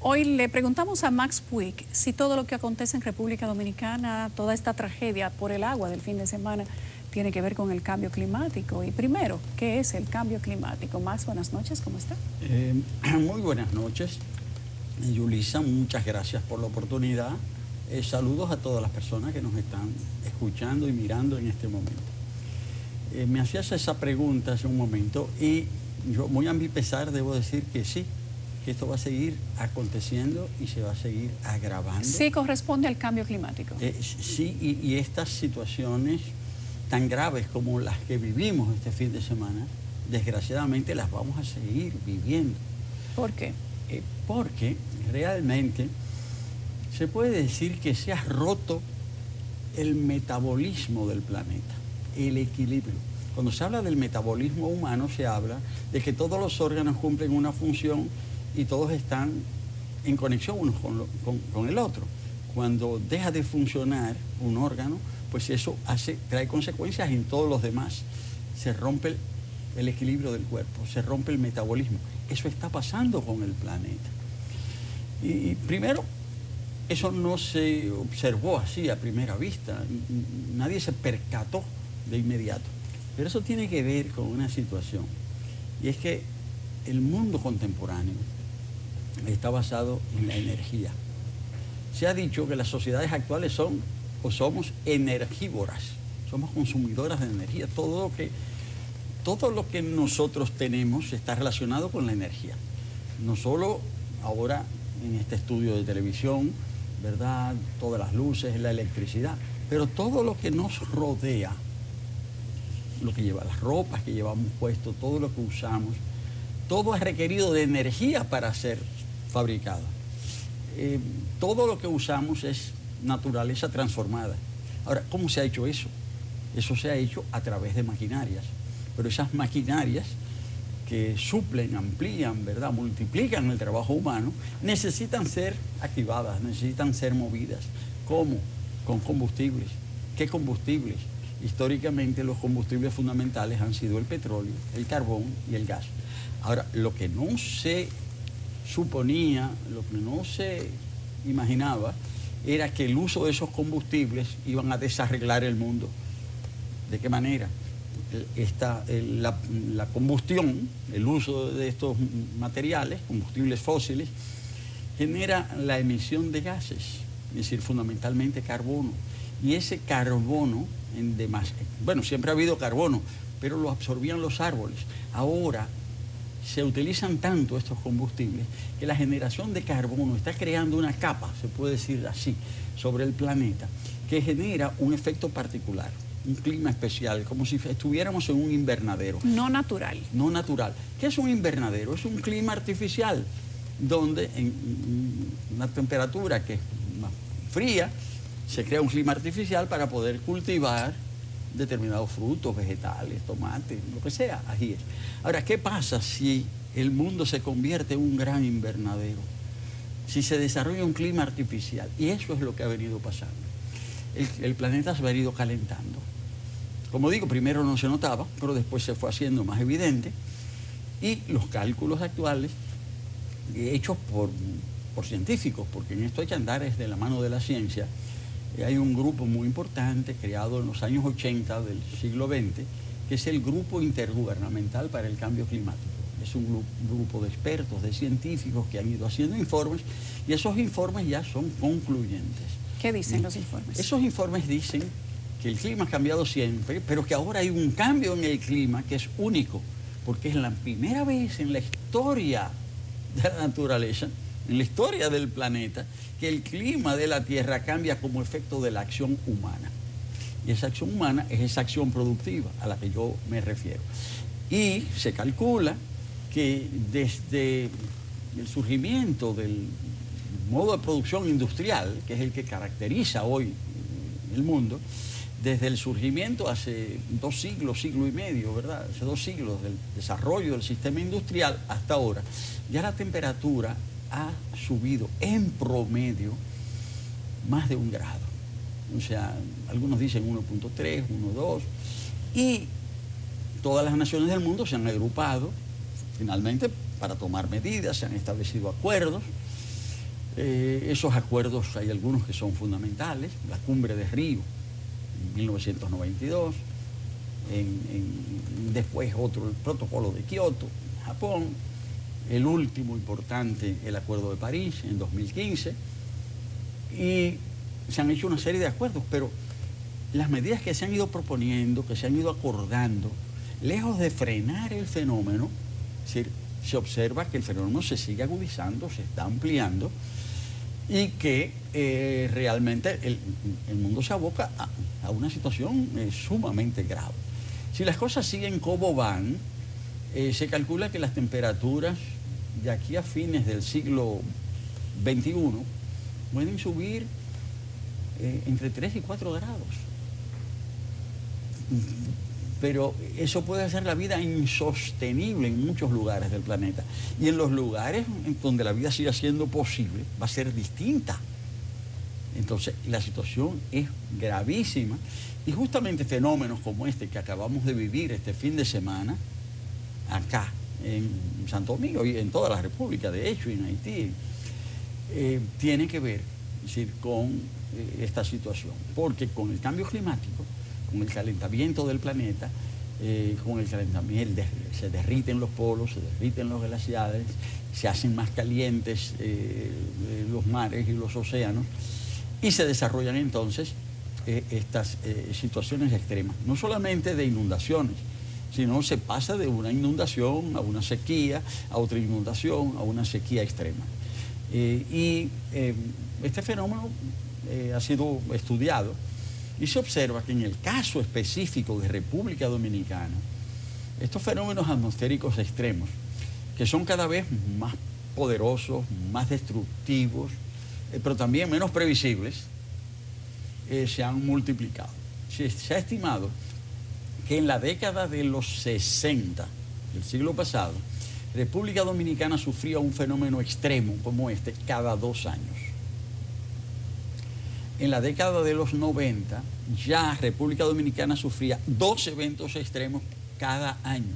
Hoy le preguntamos a Max Puig si todo lo que acontece en República Dominicana, toda esta tragedia por el agua del fin de semana, tiene que ver con el cambio climático. Y primero, ¿qué es el cambio climático? Max, buenas noches, ¿cómo está? Muy buenas noches, Yulisa, muchas gracias por la oportunidad. Saludos a todas las personas que nos están escuchando y mirando en este momento. Me hacías esa pregunta hace un momento y yo, muy a mi pesar, debo decir que sí, que esto va a seguir aconteciendo y se va a seguir agravando. Sí corresponde al cambio climático. Sí, y estas situaciones tan graves como las que vivimos este fin de semana, desgraciadamente las vamos a seguir viviendo. ¿Por qué? Porque realmente se puede decir que se ha roto el metabolismo del planeta, el equilibrio. Cuando se habla del metabolismo humano, se habla de que todos los órganos cumplen una función y todos están en conexión unos con el otro. Cuando deja de funcionar un órgano, pues eso trae consecuencias en todos los demás. Se rompe el equilibrio del cuerpo, se rompe el metabolismo. Eso está pasando con el planeta. Y primero, eso no se observó así a primera vista. Nadie se percató de inmediato. Pero eso tiene que ver con una situación. Y es que el mundo contemporáneo está basado en la energía. Se ha dicho que las sociedades actuales son o somos energívoras, somos consumidoras de energía. Todo lo que nosotros tenemos está relacionado con la energía. No solo ahora en este estudio de televisión, ¿verdad? Todas las luces, la electricidad, pero todo lo que nos rodea, lo que lleva, las ropas que llevamos puesto, todo lo que usamos, todo es requerido de energía para ser fabricado. Todo lo que usamos es naturaleza transformada. Ahora, ¿cómo se ha hecho eso? Eso se ha hecho a través de maquinarias, pero esas maquinarias que suplen, amplían, ¿verdad?, multiplican el trabajo humano, necesitan ser activadas, necesitan ser movidas. ¿Cómo? Con combustibles. ¿Qué combustibles? Históricamente los combustibles fundamentales han sido el petróleo, el carbón y el gas. Ahora, lo que no se suponía, lo que no se imaginaba, era que el uso de esos combustibles iban a desarreglar el mundo. ¿De qué manera? La combustión, el uso de estos materiales, combustibles fósiles, genera la emisión de gases, es decir, fundamentalmente carbono. Y ese carbono, bueno, siempre ha habido carbono, pero lo absorbían los árboles. Ahora se utilizan tanto estos combustibles que la generación de carbono está creando una capa, se puede decir así, sobre el planeta, que genera un efecto particular, un clima especial, como si estuviéramos en un invernadero. No natural. No natural. ¿Qué es un invernadero? Es un clima artificial, donde en una temperatura que es más fría, se crea un clima artificial para poder cultivar determinados frutos, vegetales, tomates, lo que sea, ajíes. Ahora, ¿qué pasa si el mundo se convierte en un gran invernadero? Si se desarrolla un clima artificial, y eso es lo que ha venido pasando. El planeta se ha venido calentando. Como digo, primero no se notaba, pero después se fue haciendo más evidente, y los cálculos actuales, hechos por científicos, porque en esto hay que andar de la mano de la ciencia. Hay un grupo muy importante creado en los años 80 del siglo XX, que es el Grupo Intergubernamental para el Cambio Climático. Es un grupo de expertos, de científicos que han ido haciendo informes, y esos informes ya son concluyentes. ¿Qué dicen los informes? Esos informes dicen que el clima ha cambiado siempre, pero que ahora hay un cambio en el clima que es único, porque es la primera vez en la historia de la naturaleza, en la historia del planeta, que el clima de la Tierra cambia como efecto de la acción humana. Y esa acción humana es esa acción productiva a la que yo me refiero. Y se calcula que desde el surgimiento del modo de producción industrial, que es el que caracteriza hoy el mundo, desde el surgimiento hace 2 siglos, siglo y medio, ¿verdad? Hace 2 siglos del desarrollo del sistema industrial hasta ahora, ya la temperatura ha subido en promedio más de 1 grado. O sea, algunos dicen 1.3, 1.2, y todas las naciones del mundo se han agrupado finalmente para tomar medidas, se han establecido acuerdos, Esos acuerdos hay algunos que son fundamentales, la Cumbre de Río en 1992, después otro, el Protocolo de Kioto, Japón, el último importante, el Acuerdo de París en 2015, y se han hecho una serie de acuerdos, pero las medidas que se han ido proponiendo, que se han ido acordando, lejos de frenar el fenómeno, es decir, se observa que el fenómeno se sigue agudizando, se está ampliando, y que realmente el mundo se aboca a una situación sumamente grave. Si las cosas siguen como van, se calcula que las temperaturas de aquí a fines del siglo XXI pueden subir entre 3 y 4 grados. Pero eso puede hacer la vida insostenible en muchos lugares del planeta. Y en los lugares en donde la vida siga siendo posible, va a ser distinta. Entonces, la situación es gravísima. Y justamente fenómenos como este que acabamos de vivir este fin de semana, acá en Santo Domingo y en toda la República, de hecho, y en Haití, tiene que ver, es decir, con esta situación. Porque con el cambio climático, con el calentamiento del planeta, con el calentamiento se derriten los polos, se derriten los glaciares, se hacen más calientes los mares y los océanos, y se desarrollan entonces estas situaciones extremas, no solamente de inundaciones, sino se pasa de una inundación a una sequía, a otra inundación, a una sequía extrema. Este fenómeno ha sido estudiado y se observa que en el caso específico de República Dominicana, estos fenómenos atmosféricos extremos, que son cada vez más poderosos, más destructivos, pero también menos previsibles, se han multiplicado. Se ha estimado que en la década de los 60 del siglo pasado, República Dominicana sufría un fenómeno extremo como este cada 2 años. En la década de los 90, ya República Dominicana sufría 2 eventos extremos cada año.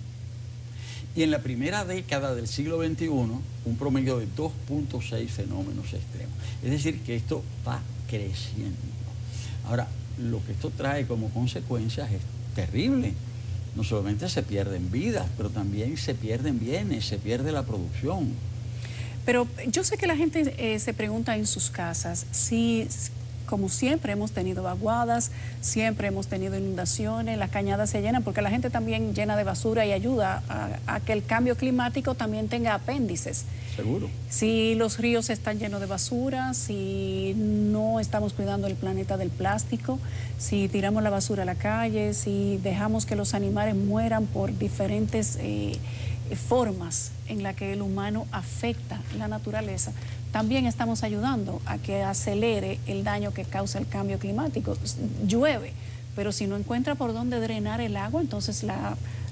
Y en la primera década del siglo XXI, un promedio de 2.6 fenómenos extremos. Es decir, que esto va creciendo. Ahora, lo que esto trae como consecuencias es terrible. No solamente se pierden vidas, pero también se pierden bienes, se pierde la producción. Pero yo sé que la gente se pregunta en sus casas si, como siempre hemos tenido vaguadas, siempre hemos tenido inundaciones, las cañadas se llenan porque la gente también llena de basura y ayuda a que el cambio climático también tenga apéndices. Seguro. Si los ríos están llenos de basura, si no estamos cuidando el planeta del plástico, si tiramos la basura a la calle, si dejamos que los animales mueran por diferentes formas en las que el humano afecta la naturaleza, también estamos ayudando a que acelere el daño que causa el cambio climático. Llueve, pero si no encuentra por dónde drenar el agua, entonces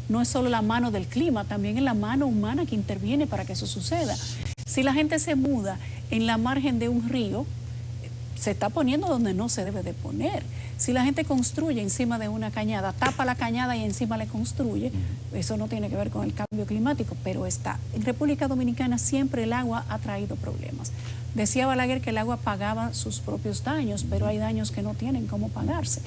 no es solo la mano del clima, también es la mano humana que interviene para que eso suceda. Si la gente se muda en la margen de un río, se está poniendo donde no se debe de poner. Si la gente construye encima de una cañada, tapa la cañada y encima le construye, eso no tiene que ver con el cambio climático, pero está. En República Dominicana siempre el agua ha traído problemas. Decía Balaguer que el agua pagaba sus propios daños, pero hay daños que no tienen cómo pagarse.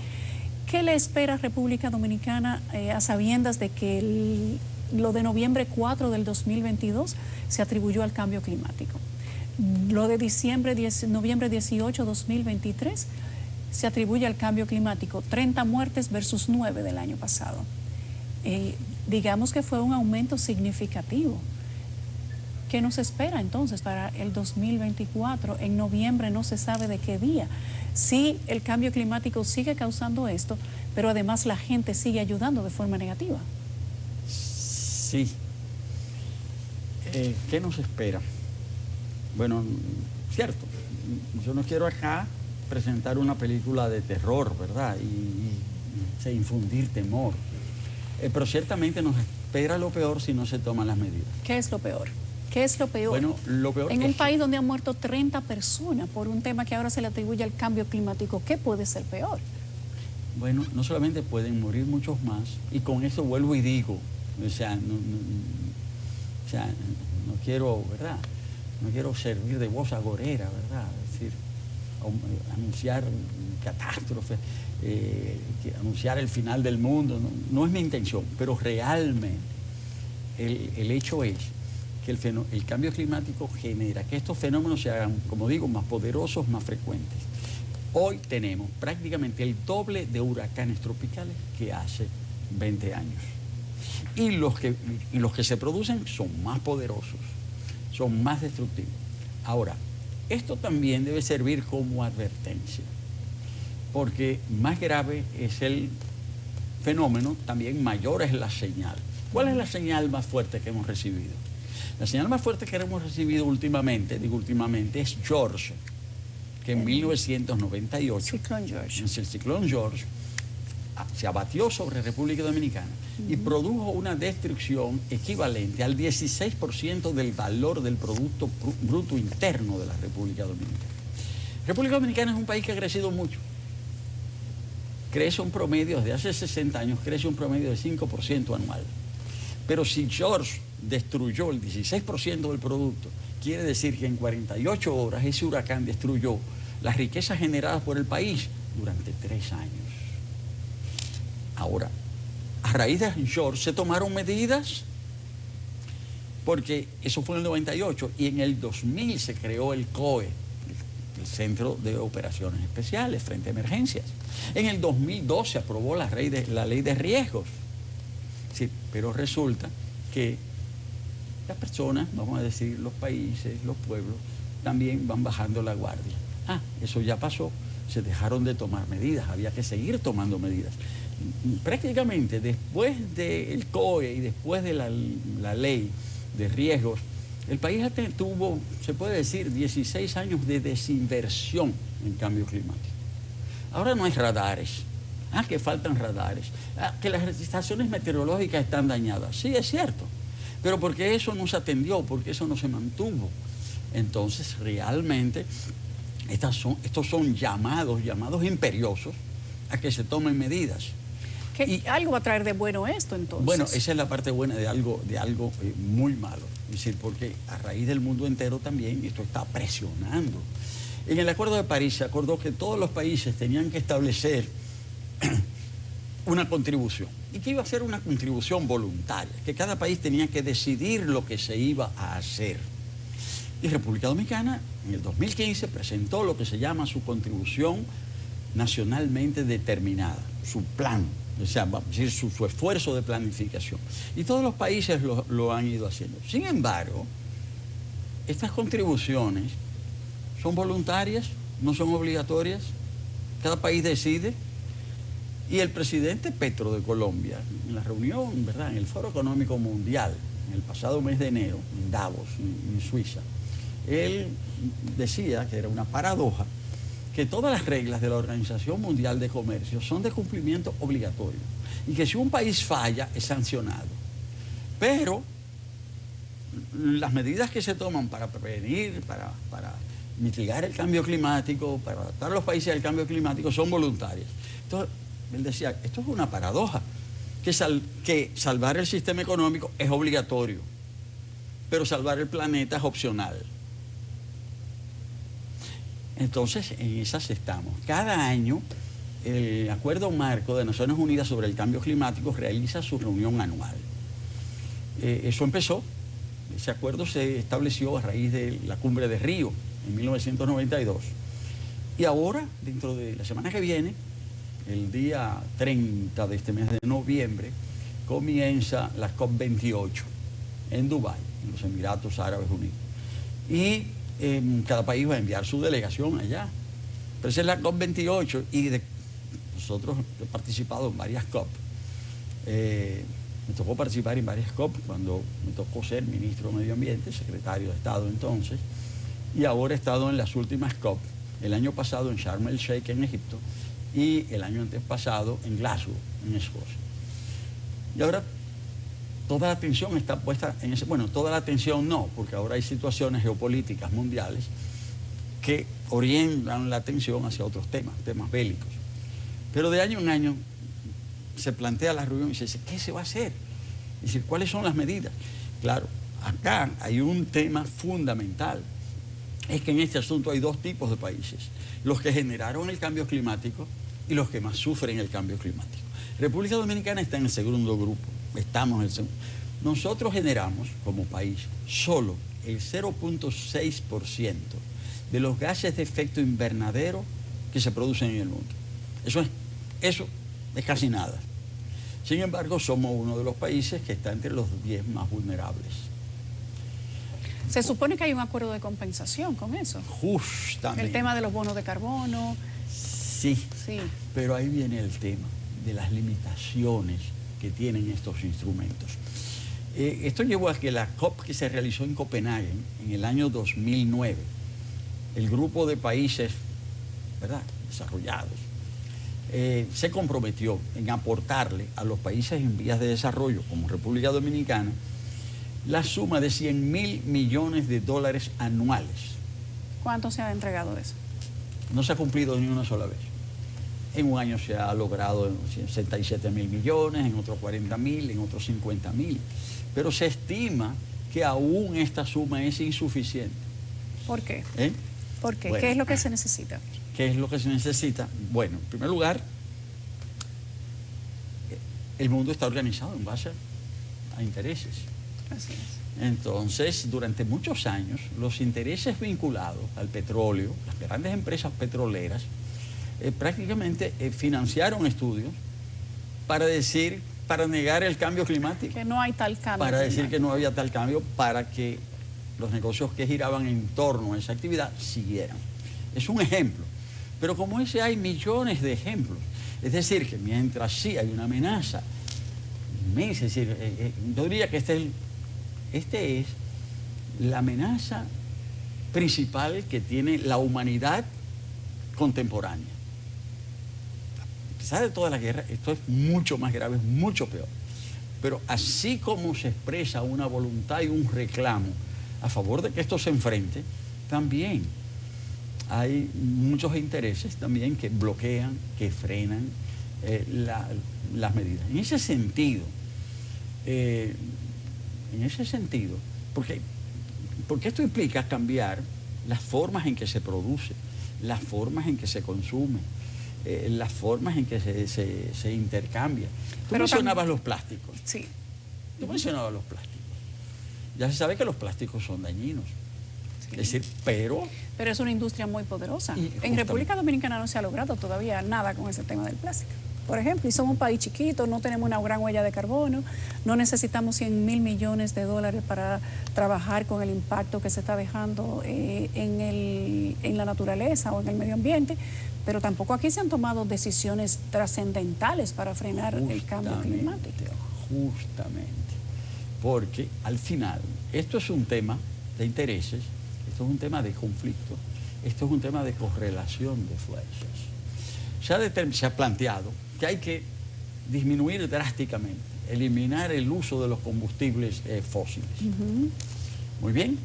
¿Qué le espera a República Dominicana a sabiendas de que lo de noviembre 4 del 2022 se atribuyó al cambio climático? Lo de noviembre 18 2023 se atribuye al cambio climático, 30 muertes versus 9 del año pasado. Digamos que fue un aumento significativo. ¿Qué nos espera entonces para el 2024? En noviembre no se sabe de qué día. Sí, el cambio climático sigue causando esto, pero además la gente sigue ayudando de forma negativa. Sí. ¿Qué nos espera? Bueno, cierto, yo no quiero acá presentar una película de terror, ¿verdad? Y infundir temor. Pero ciertamente nos espera lo peor si no se toman las medidas. ¿Qué es lo peor? ¿Qué es lo peor? Bueno, lo peor en un país donde han muerto 30 personas por un tema que ahora se le atribuye al cambio climático, ¿qué puede ser peor? Bueno, no solamente pueden morir muchos más, y con eso vuelvo y digo, no quiero, ¿verdad? no quiero servir de voz agorera, ¿verdad? Es decir, anunciar catástrofe, anunciar el final del mundo, no es mi intención, pero realmente el hecho es que el cambio climático genera que estos fenómenos se hagan, como digo, más poderosos, más frecuentes. Hoy tenemos prácticamente el doble de huracanes tropicales que hace 20 años. Y los que se producen son más poderosos, son más destructivos. Ahora, esto también debe servir como advertencia, porque más grave es el fenómeno, también mayor es la señal. ¿Cuál es la señal más fuerte que hemos recibido? La señal más fuerte que hemos recibido últimamente, es George, que en 1998, Ciclón George. el ciclón George se abatió sobre República Dominicana y produjo una destrucción equivalente al 16% del valor del Producto Bruto Interno de la República Dominicana. República Dominicana es un país que ha crecido mucho. Crece un promedio, desde hace 60 años, crece un promedio de 5% anual. Pero si George destruyó el 16% del producto, quiere decir que en 48 horas ese huracán destruyó las riquezas generadas por el país durante 3 años. Ahora, a raíz de George se tomaron medidas, porque eso fue en el 98 y en el 2000 se creó el COE, el Centro de Operaciones Especiales frente a emergencias. En el 2002 se aprobó la ley de riesgos. Sí, pero resulta que las personas, vamos a decir, los países, los pueblos, también van bajando la guardia. Eso ya pasó, se dejaron de tomar medidas, había que seguir tomando medidas. Prácticamente después del COE y después de la ley de riesgos, el país tuvo, se puede decir, 16 años de desinversión en cambio climático. Ahora no hay radares. Que faltan radares. Que las estaciones meteorológicas están dañadas. Sí, es cierto. Pero porque eso no se atendió, porque eso no se mantuvo. Entonces, realmente, estos son llamados imperiosos a que se tomen medidas. Algo va a traer de bueno esto, entonces. Bueno, esa es la parte buena de algo muy malo. Es decir, porque a raíz del mundo entero también esto está presionando. En el Acuerdo de París se acordó que todos los países tenían que establecer una contribución, y que iba a ser una contribución voluntaria, que cada país tenía que decidir lo que se iba a hacer. Y República Dominicana en el 2015 presentó lo que se llama su contribución nacionalmente determinada, su plan, o sea, vamos a decir, su esfuerzo de planificación. Y todos los países lo han ido haciendo. Sin embargo, estas contribuciones son voluntarias, no son obligatorias, cada país decide. Y el presidente Petro de Colombia, en la reunión, ¿verdad?, en el Foro Económico Mundial, en el pasado mes de enero, en Davos, en Suiza, él decía que era una paradoja, que todas las reglas de la Organización Mundial de Comercio son de cumplimiento obligatorio y que si un país falla es sancionado. Pero las medidas que se toman para prevenir, para mitigar el cambio climático, para adaptar a los países al cambio climático son voluntarias. Entonces, él decía, esto es una paradoja, que salvar el sistema económico es obligatorio, pero salvar el planeta es opcional. Entonces, en esas estamos. Cada año, el Acuerdo Marco de Naciones Unidas sobre el Cambio Climático realiza su reunión anual. Eso empezó, ese acuerdo se estableció a raíz de la Cumbre de Río en 1992. Y ahora, dentro de la semana que viene, el día 30 de este mes de noviembre, comienza la COP28 en Dubái, en los Emiratos Árabes Unidos. Y cada país va a enviar su delegación allá. Pero esa es la COP28 y nosotros he participado en varias COP. Me tocó participar en varias COP cuando me tocó ser ministro de Medio Ambiente, secretario de Estado entonces, y ahora he estado en las últimas COP, el año pasado en Sharm el Sheikh en Egipto y el año antes pasado en Glasgow, en Escocia. Y ahora toda la atención está puesta en ese... Bueno, toda la atención no, porque ahora hay situaciones geopolíticas mundiales que orientan la atención hacia otros temas bélicos. Pero de año en año se plantea la reunión y se dice, ¿qué se va a hacer? Es decir, ¿cuáles son las medidas? Claro, acá hay un tema fundamental. Es que en este asunto hay dos tipos de países: los que generaron el cambio climático y los que más sufren el cambio climático. República Dominicana está en el segundo grupo, estamos en el segundo. Nosotros generamos como país solo el 0.6% de los gases de efecto invernadero que se producen en el mundo. Eso es casi nada. Sin embargo, somos uno de los países que está entre los 10 más vulnerables. Se supone que hay un acuerdo de compensación con eso. Justamente. El tema de los bonos de carbono. Sí, pero ahí viene el tema de las limitaciones que tienen estos instrumentos. Esto llevó a que la COP que se realizó en Copenhague en el año 2009, el grupo de países, ¿verdad?, desarrollados, se comprometió en aportarle a los países en vías de desarrollo, como República Dominicana, la suma de 100.000 millones de dólares anuales. ¿Cuánto se ha entregado de eso? No se ha cumplido ni una sola vez. En un año se ha logrado 67.000 millones, en otros 40.000, en otros 50.000. Pero se estima que aún esta suma es insuficiente. ¿Por qué? ¿Por qué? Bueno, ¿qué es lo que se necesita? ¿Qué es lo que se necesita? Bueno, en primer lugar, el mundo está organizado en base a intereses. Así es. Entonces, durante muchos años, los intereses vinculados al petróleo, las grandes empresas petroleras, prácticamente financiaron estudios para negar el cambio climático. Que no hay tal cambio. Para decir que no había tal cambio, para que los negocios que giraban en torno a esa actividad siguieran. Es un ejemplo. Pero como ese hay millones de ejemplos. Es decir, que mientras sí hay una amenaza inmensa, es decir, yo diría que este es la amenaza principal que tiene la humanidad contemporánea. A pesar de toda la guerra, esto es mucho más grave, es mucho peor. Pero así como se expresa una voluntad y un reclamo a favor de que esto se enfrente, también hay muchos intereses también que bloquean, que frenan las medidas. En ese sentido, porque esto implica cambiar las formas en que se produce, las formas en que se consume, las formas en que se intercambia. Tú mencionabas los plásticos. Sí. Tú mencionabas los plásticos. Ya se sabe que los plásticos son dañinos. Sí. Es decir, pero es una industria muy poderosa. En República Dominicana no se ha logrado todavía nada con ese tema del plástico. Por ejemplo, y somos un país chiquito, no tenemos una gran huella de carbono, no necesitamos 100.000 millones de dólares para trabajar con el impacto que se está dejando en la naturaleza o en el medio ambiente, pero tampoco aquí se han tomado decisiones trascendentales para frenar el cambio climático. Justamente, porque al final esto es un tema de intereses, esto es un tema de conflicto, esto es un tema de correlación de fuerzas. Se ha planteado que hay que disminuir drásticamente, eliminar el uso de los combustibles fósiles. Muy bien,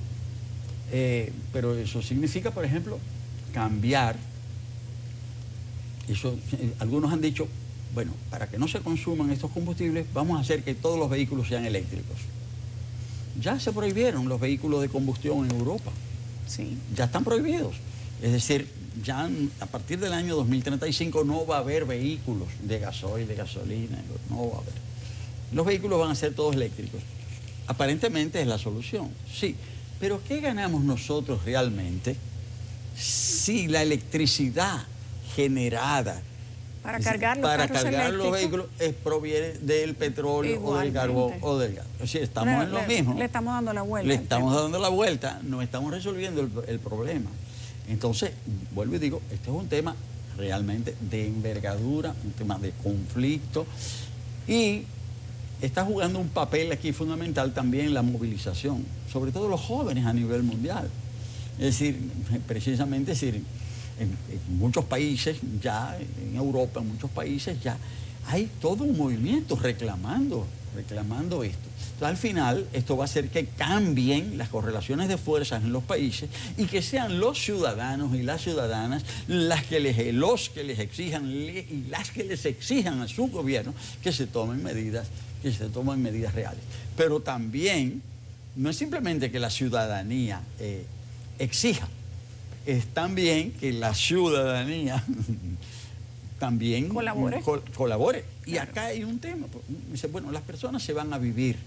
pero eso significa, por ejemplo, cambiar. Algunos han dicho, bueno, para que no se consuman estos combustibles, vamos a hacer que todos los vehículos sean eléctricos. Ya se prohibieron los vehículos de combustión en Europa. Sí. Ya están prohibidos. Es decir, ya a partir del año 2035 no va a haber vehículos de gasoil, de gasolina, no va a haber. Los vehículos van a ser todos eléctricos. Aparentemente es la solución, sí. Pero ¿qué ganamos nosotros realmente si la electricidad generada para cargar los vehículos proviene del petróleo o del carbón o del gas? O sea, estamos en lo mismo. Le estamos dando la vuelta. Le estamos dando la vuelta, no estamos resolviendo el problema. Entonces, vuelvo y digo, este es un tema realmente de envergadura, un tema de conflicto, y está jugando un papel aquí fundamental también la movilización, sobre todo los jóvenes a nivel mundial. Es decir, precisamente, en muchos países ya, en Europa, en muchos países ya, hay todo un movimiento reclamando esto. Entonces, al final, esto va a hacer que cambien las correlaciones de fuerzas en los países y que sean los ciudadanos y las ciudadanas los que les exijan y las que les exijan a su gobierno que se tomen medidas reales. Pero también no es simplemente que la ciudadanía exija, es también que la ciudadanía también colabore. Y claro. acá hay un tema. Dice, bueno, las personas se van a vivir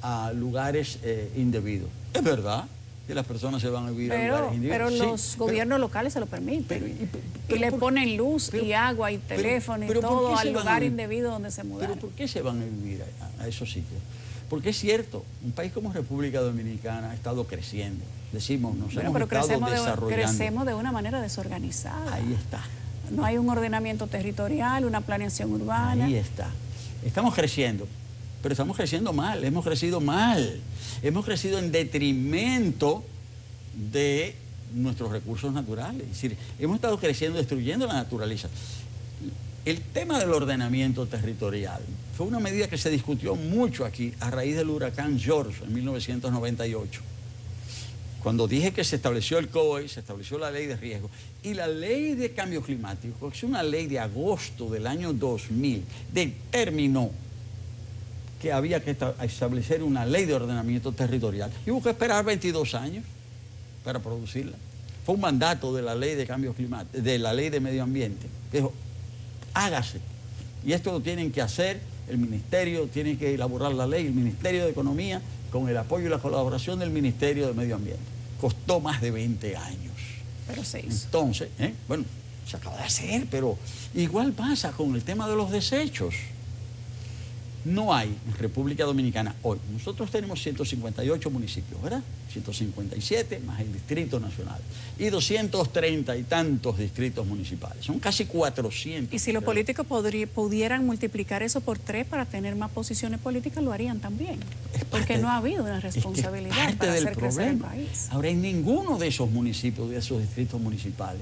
a lugares indebidos. Es verdad que las personas se van a vivir a lugares indebidos. Pero los gobiernos locales se lo permiten. Y le ponen luz y agua y teléfono y todo al lugar indebido donde se mudaron. ¿Pero por qué se van a vivir a esos sitios? Porque es cierto, un país como República Dominicana ha estado creciendo. Decimos, nos hemos estado desarrollando. Crecemos de una manera desorganizada. Ahí está. No hay un ordenamiento territorial, una planeación urbana. Ahí está. Estamos creciendo, pero estamos creciendo mal, hemos crecido mal. Hemos crecido en detrimento de nuestros recursos naturales. Es decir, hemos estado creciendo, destruyendo la naturaleza. El tema del ordenamiento territorial fue una medida que se discutió mucho aquí a raíz del huracán George en 1998. Cuando dije que se estableció el COE, se estableció la ley de riesgo y la ley de cambio climático, que es una ley de agosto del año 2000, determinó que había que establecer una ley de ordenamiento territorial. Y hubo que esperar 22 años para producirla. Fue un mandato de la ley de cambio climático, de la ley de medio ambiente. Dijo, hágase. Y esto lo tienen que hacer el ministerio, tiene que elaborar la ley, el Ministerio de Economía, con el apoyo y la colaboración del Ministerio de Medio Ambiente. Costó más de 20 años. Pero se hizo. Entonces, bueno, se acaba de hacer, pero igual pasa con el tema de los desechos. No hay en República Dominicana hoy. Nosotros tenemos 158 municipios, ¿verdad? 157 más el Distrito Nacional. Y 230 y tantos distritos municipales. Son casi 400. Y si los políticos pudieran multiplicar eso por 3 para tener más posiciones políticas, lo harían también. Porque no ha habido una responsabilidad para hacer crecer el país. Ahora, en ninguno de esos municipios, de esos distritos municipales,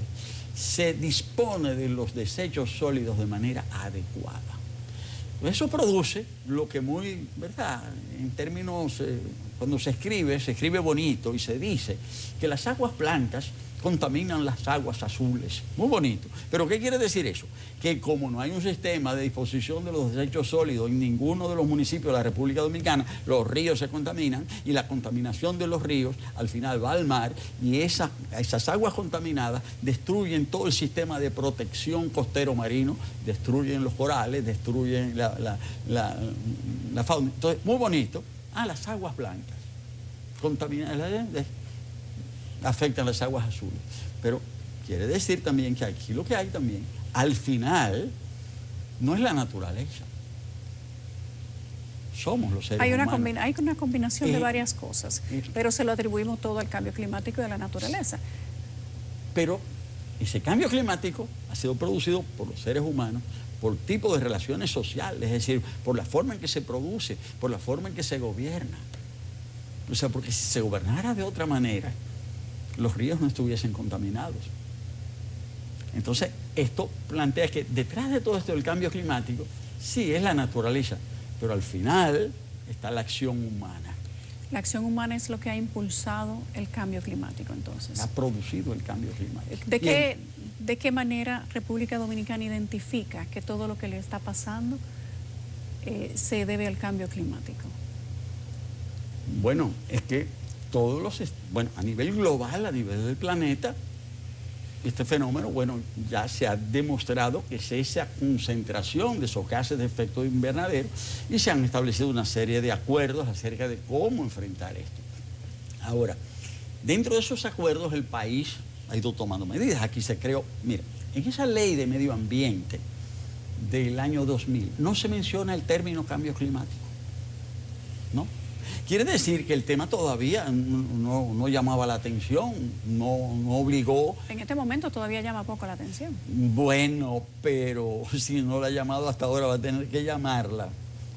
se dispone de los desechos sólidos de manera adecuada. Eso produce lo que muy, ¿verdad? En términos, cuando se escribe bonito y se dice que las aguas blancas contaminan las aguas azules. Muy bonito. ¿Pero qué quiere decir eso? Que como no hay un sistema de disposición de los desechos sólidos en ninguno de los municipios de la República Dominicana, los ríos se contaminan y la contaminación de los ríos al final va al mar y esas aguas contaminadas destruyen todo el sistema de protección costero marino, destruyen los corales, destruyen la fauna. Entonces, muy bonito. Las aguas blancas contaminan, afectan las aguas azules. Pero quiere decir también que aquí lo que hay también, al final, no es la naturaleza. Somos los seres humanos. Hay una combinación de varias cosas, pero se lo atribuimos todo al cambio climático y a la naturaleza. Pero ese cambio climático ha sido producido por los seres humanos, por tipo de relaciones sociales, es decir, por la forma en que se produce, por la forma en que se gobierna. O sea, porque si se gobernara de otra manera, los ríos no estuviesen contaminados. Entonces, esto plantea que detrás de todo esto del cambio climático, sí es la naturaleza, pero al final está la acción humana. La acción humana es lo que ha impulsado el cambio climático, entonces. Ha producido el cambio climático. ¿De qué manera República Dominicana identifica que todo lo que le está pasando se debe al cambio climático? Bueno, es que a nivel global, a nivel del planeta, este fenómeno, ya se ha demostrado que es esa concentración de esos gases de efecto invernadero y se han establecido una serie de acuerdos acerca de cómo enfrentar esto. Ahora, dentro de esos acuerdos el país ha ido tomando medidas. Aquí se creó, mira, en esa ley de medio ambiente del año 2000 no se menciona el término cambio climático, ¿no? Quiere decir que el tema todavía no llamaba la atención, no obligó. En este momento todavía llama poco la atención. Bueno, pero si no la ha llamado hasta ahora va a tener que llamarla.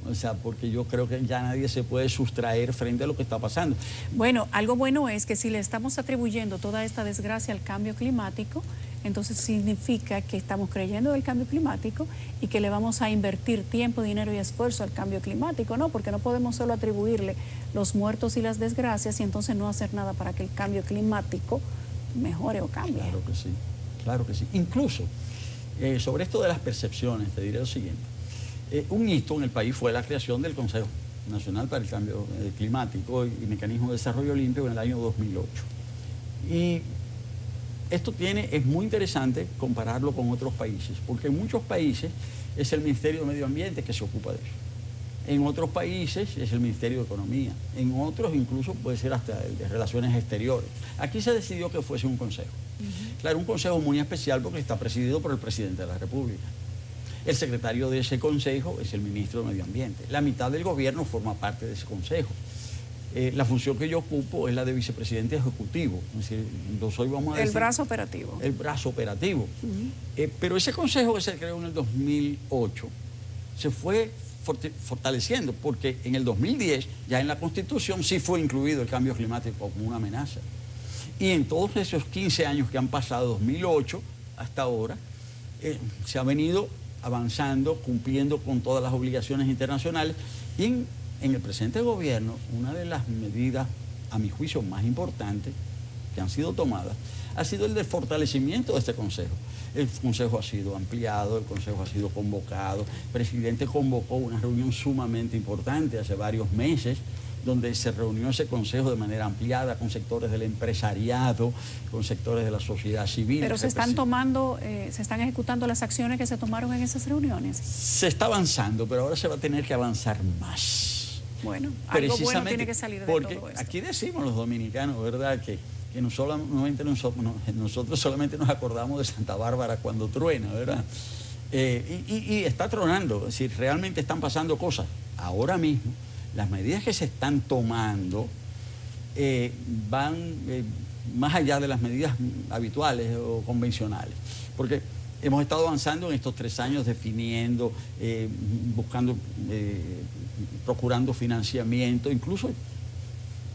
O sea, porque yo creo que ya nadie se puede sustraer frente a lo que está pasando. Bueno, algo bueno es que si le estamos atribuyendo toda esta desgracia al cambio climático, entonces significa que estamos creyendo del cambio climático y que le vamos a invertir tiempo, dinero y esfuerzo al cambio climático, ¿no? Porque no podemos solo atribuirle los muertos y las desgracias y entonces no hacer nada para que el cambio climático mejore o cambie. Claro que sí, claro que sí. Incluso, sobre esto de las percepciones, te diré lo siguiente. Un hito en el país fue la creación del Consejo Nacional para el Cambio Climático y Mecanismo de Desarrollo Limpio en el año 2008. Y esto es muy interesante compararlo con otros países, porque en muchos países es el Ministerio de Medio Ambiente que se ocupa de eso. En otros países es el Ministerio de Economía, en otros incluso puede ser hasta el de Relaciones Exteriores. Aquí se decidió que fuese un consejo. Claro, un consejo muy especial porque está presidido por el presidente de la República. El secretario de ese consejo es el ministro de Medio Ambiente. La mitad del gobierno forma parte de ese consejo. La función que yo ocupo es la de vicepresidente ejecutivo. Es decir, yo soy, vamos a decir, el brazo operativo. El brazo operativo. Pero ese consejo que se creó en el 2008 se fue fortaleciendo, porque en el 2010, ya en la Constitución, sí fue incluido el cambio climático como una amenaza. Y en todos esos 15 años que han pasado, 2008 hasta ahora, se ha venido avanzando, cumpliendo con todas las obligaciones internacionales. Y en el presente gobierno, una de las medidas, a mi juicio, más importantes que han sido tomadas, ha sido el de fortalecimiento de este consejo. El consejo ha sido ampliado, el consejo ha sido convocado. El presidente convocó una reunión sumamente importante hace varios meses, donde se reunió ese consejo de manera ampliada con sectores del empresariado, con sectores de la sociedad civil. Pero se están ejecutando las acciones que se tomaron en esas reuniones. Se está avanzando, pero ahora se va a tener que avanzar más. Bueno, algo bueno tiene que salir de todo esto. Porque aquí decimos los dominicanos, ¿verdad?, que nosotros solamente nos acordamos de Santa Bárbara cuando truena, ¿verdad? Y está tronando, es decir, realmente están pasando cosas. Ahora mismo, las medidas que se están tomando van más allá de las medidas habituales o convencionales, porque hemos estado avanzando en estos 3 años definiendo, buscando, procurando financiamiento, incluso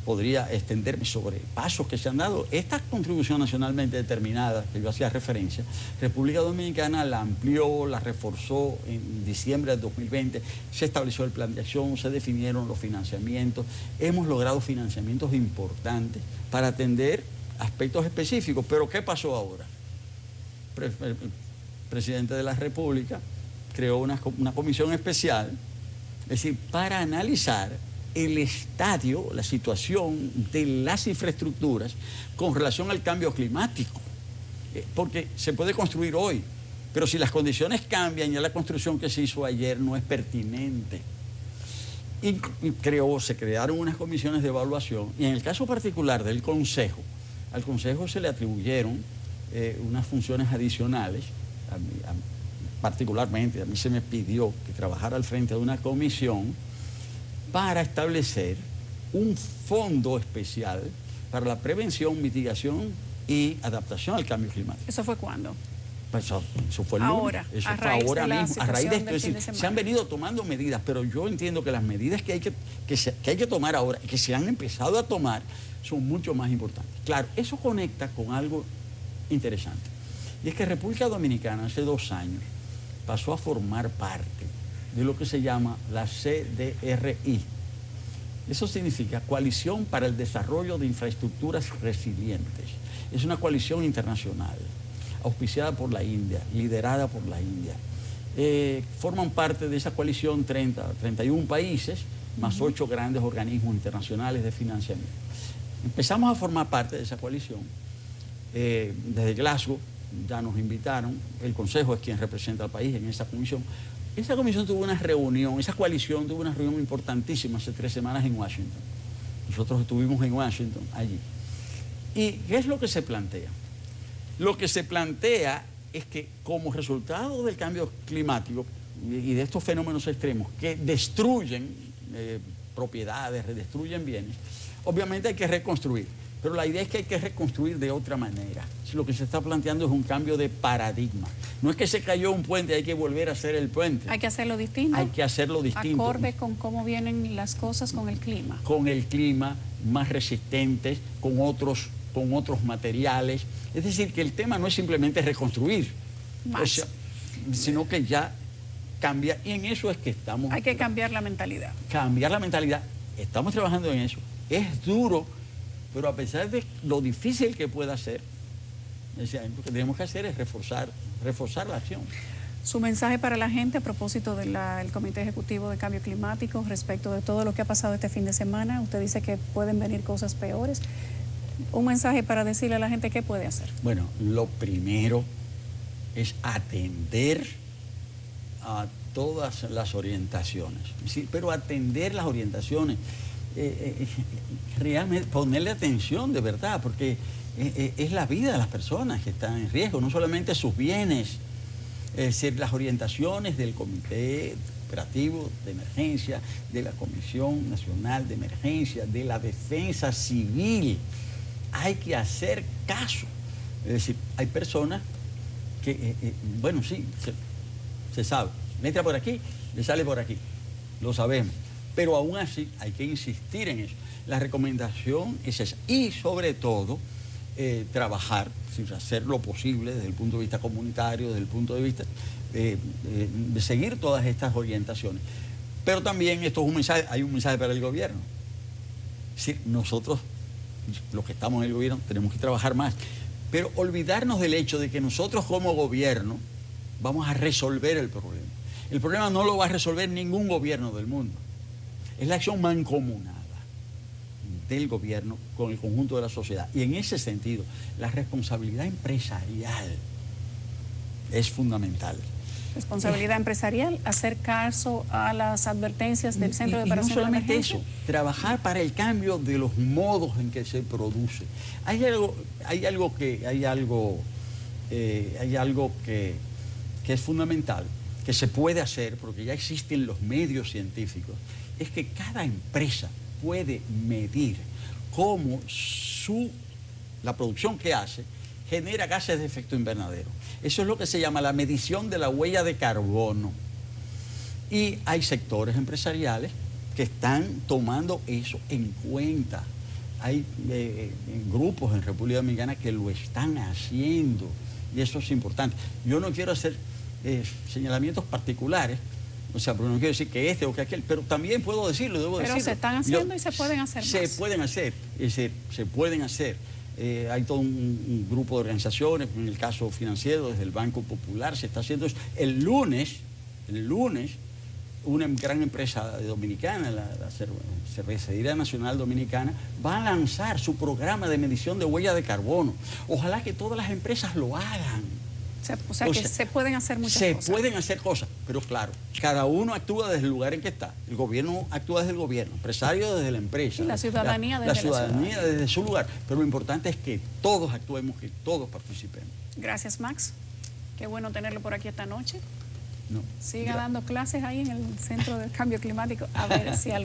podría extenderme sobre pasos que se han dado. Esta contribución nacionalmente determinada, que yo hacía referencia, República Dominicana la amplió, la reforzó en diciembre del 2020, se estableció el plan de acción, se definieron los financiamientos, hemos logrado financiamientos importantes para atender aspectos específicos. Pero ¿qué pasó ahora? El presidente de la República creó una comisión especial, es decir, para analizar el estadio, la situación de las infraestructuras con relación al cambio climático. Porque se puede construir hoy, pero si las condiciones cambian, ya la construcción que se hizo ayer no es pertinente. Y se crearon unas comisiones de evaluación, y en el caso particular del Consejo, al Consejo se le atribuyeron unas funciones adicionales. Particularmente a mí se me pidió que trabajara al frente de una comisión para establecer un fondo especial para la prevención, mitigación y adaptación al cambio climático. ¿Eso fue cuándo? Pues eso fue el lunes. Ahora, eso fue ahora mismo. A raíz de esto, se han venido tomando medidas, pero yo entiendo que las medidas que hay que tomar ahora, que se han empezado a tomar, son mucho más importantes. Claro, eso conecta con algo interesante. Y es que República Dominicana hace 2 años pasó a formar parte de lo que se llama la CDRI. Eso significa Coalición para el Desarrollo de Infraestructuras Resilientes. Es una coalición internacional, auspiciada por la India, liderada por la India. Forman parte de esa coalición 31 países, más 8 grandes organismos internacionales de financiamiento. Empezamos a formar parte de esa coalición. Desde Glasgow ya nos invitaron, el Consejo es quien representa al país en esa comisión. Esa comisión tuvo una reunión, esa coalición tuvo una reunión importantísima hace 3 semanas en Washington. Nosotros estuvimos en Washington, allí. ¿Y qué es lo que se plantea? Lo que se plantea es que como resultado del cambio climático y de estos fenómenos extremos que destruyen propiedades, destruyen bienes, obviamente hay que reconstruir. Pero la idea es que hay que reconstruir de otra manera. Lo que se está planteando es un cambio de paradigma. No es que se cayó un puente, hay que volver a hacer el puente. Hay que hacerlo distinto. Hay que hacerlo distinto. Acorde con cómo vienen las cosas con el clima. Con el clima, más resistentes, con otros materiales. Es decir, que el tema no es simplemente reconstruir, sino que ya cambia. Y en eso es que estamos. Hay que cambiar la mentalidad. Cambiar la mentalidad. Estamos trabajando en eso. Es duro. Pero a pesar de lo difícil que pueda ser, lo que tenemos que hacer es reforzar la acción. Su mensaje para la gente a propósito del Comité Ejecutivo de Cambio Climático respecto de todo lo que ha pasado este fin de semana. Usted dice que pueden venir cosas peores. Un mensaje para decirle a la gente qué puede hacer. Bueno, lo primero es atender a todas las orientaciones, sí, pero atender las orientaciones, realmente ponerle atención de verdad, porque es la vida de las personas que están en riesgo, no solamente sus bienes. Es decir, las orientaciones del Comité Operativo de Emergencia, de la Comisión Nacional de Emergencia, de la Defensa Civil. Hay que hacer caso. Es decir, hay personas que, bueno, sí, se sabe. Le entra por aquí, le sale por aquí. Lo sabemos. Pero aún así hay que insistir en eso. La recomendación es esa. Y sobre todo, trabajar, hacer lo posible desde el punto de vista comunitario, desde el punto de vista de seguir todas estas orientaciones. Pero también esto es un mensaje, hay un mensaje para el gobierno. Es decir, nosotros, los que estamos en el gobierno, tenemos que trabajar más. Pero olvidarnos del hecho de que nosotros como gobierno vamos a resolver el problema. El problema no lo va a resolver ningún gobierno del mundo. Es la acción mancomunada del gobierno con el conjunto de la sociedad. Y en ese sentido, la responsabilidad empresarial es fundamental. Responsabilidad empresarial, hacer caso a las advertencias del Centro de Operaciones de Emergencia. No solamente eso, trabajar para el cambio de los modos en que se produce. Hay algo que es fundamental, que se puede hacer, porque ya existen los medios científicos, es que cada empresa puede medir cómo la producción que hace genera gases de efecto invernadero. Eso es lo que se llama la medición de la huella de carbono. Y hay sectores empresariales que están tomando eso en cuenta. Hay grupos en República Dominicana que lo están haciendo y eso es importante. Yo no quiero hacer señalamientos particulares, o sea, porque no quiero decir que este o que aquel, pero también puedo decirlo, debo decirlo. Pero se están haciendo y se pueden hacer más. Se pueden hacer, se pueden hacer. Hay todo un grupo de organizaciones, en el caso financiero, desde el Banco Popular, se está haciendo eso. El lunes, una gran empresa dominicana, la Cervecería Nacional Dominicana, va a lanzar su programa de medición de huella de carbono. Ojalá que todas las empresas lo hagan. O sea, que se pueden hacer muchas cosas. Se pueden hacer cosas, pero claro, cada uno actúa desde el lugar en que está. El gobierno actúa desde el gobierno, el empresario desde la empresa. Y la ciudadanía desde la ciudadanía. Desde su lugar. Pero lo importante es que todos actuemos, que todos participemos. Gracias, Max. Qué bueno tenerlo por aquí esta noche. No. Siga dando clases ahí en el Centro de Cambio Climático, a ver si algo